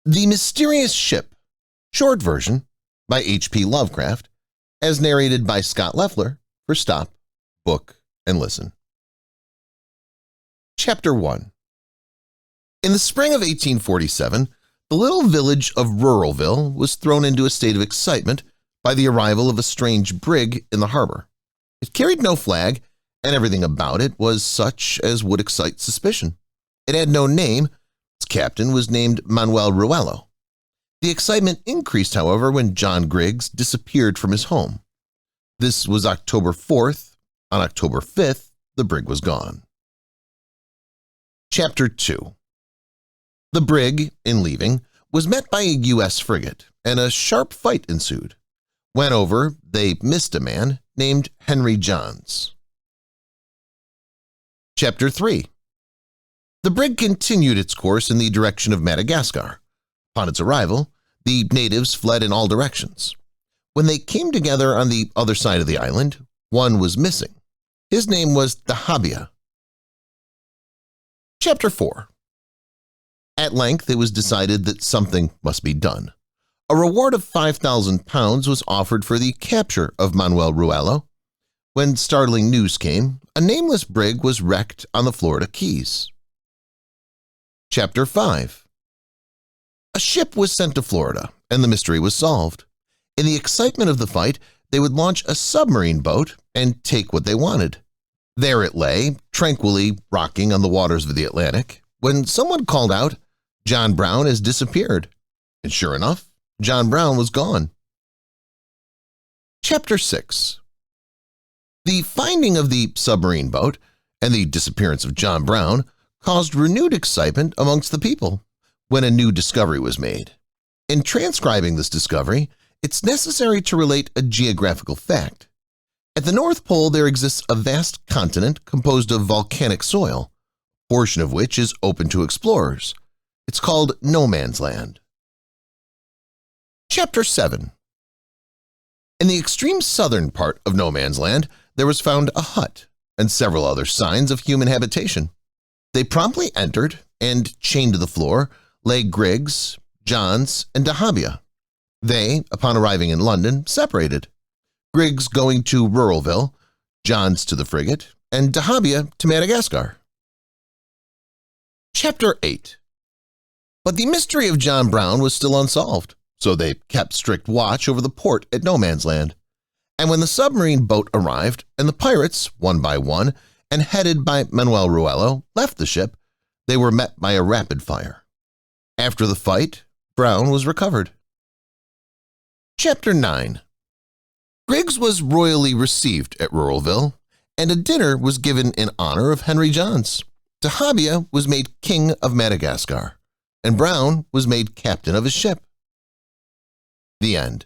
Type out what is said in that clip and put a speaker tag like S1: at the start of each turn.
S1: The Mysterious Ship, short version, by HP Lovecraft, as narrated by Scott Leffler for Stop, Book, and Listen. Chapter 1. In the spring of 1847, the little village of Ruralville was thrown into a state of excitement by the arrival of a strange brig in the harbor. It carried no flag, and everything about it was such as would excite suspicion. It had no name. Its captain was named Manuel Ruello. The excitement increased, however, when John Griggs disappeared from his home. This was October 4th. On October 5th, the brig was gone. Chapter 2. The brig, in leaving, was met by a U.S. frigate, and a sharp fight ensued. When over, they missed a man named Henry Johns. Chapter 3. The brig continued its course in the direction of Madagascar. Upon its arrival, the natives fled in all directions. When they came together on the other side of the island, one was missing. His name was Dahabia. Chapter 4. At length, it was decided that something must be done. A reward of £5,000 was offered for the capture of Manuel Ruello. When startling news came, a nameless brig was wrecked on the Florida Keys. Chapter 5. A ship was sent to Florida, and the mystery was solved. In the excitement of the fight, they would launch a submarine boat and take what they wanted. There it lay, tranquilly rocking on the waters of the Atlantic, when someone called out, "John Brown has disappeared." And sure enough, John Brown was gone. Chapter 6. The finding of the submarine boat and the disappearance of John Brown caused renewed excitement amongst the people when a new discovery was made. In transcribing this discovery, it's necessary to relate a geographical fact. At the North Pole, there exists a vast continent composed of volcanic soil, a portion of which is open to explorers. It's called No Man's Land. Chapter 7. In the extreme southern part of No Man's Land, there was found a hut and several other signs of human habitation. They promptly entered, and chained to the floor lay Griggs, Johns, and Dahabia. They, upon arriving in London, separated, Griggs going to Ruralville, Johns to the frigate, and Dahabia to Madagascar. Chapter 8. But the mystery of John Brown was still unsolved, so they kept strict watch over the port at No Man's Land. And when the submarine boat arrived and the pirates, one by one, and headed by Manuel Ruello, left the ship, they were met by a rapid fire. After the fight, Brown was recovered. Chapter 9. Griggs was royally received at Ruralville, and a dinner was given in honor of Henry Johns. Dahabia was made king of Madagascar, and Brown was made captain of his ship. The end.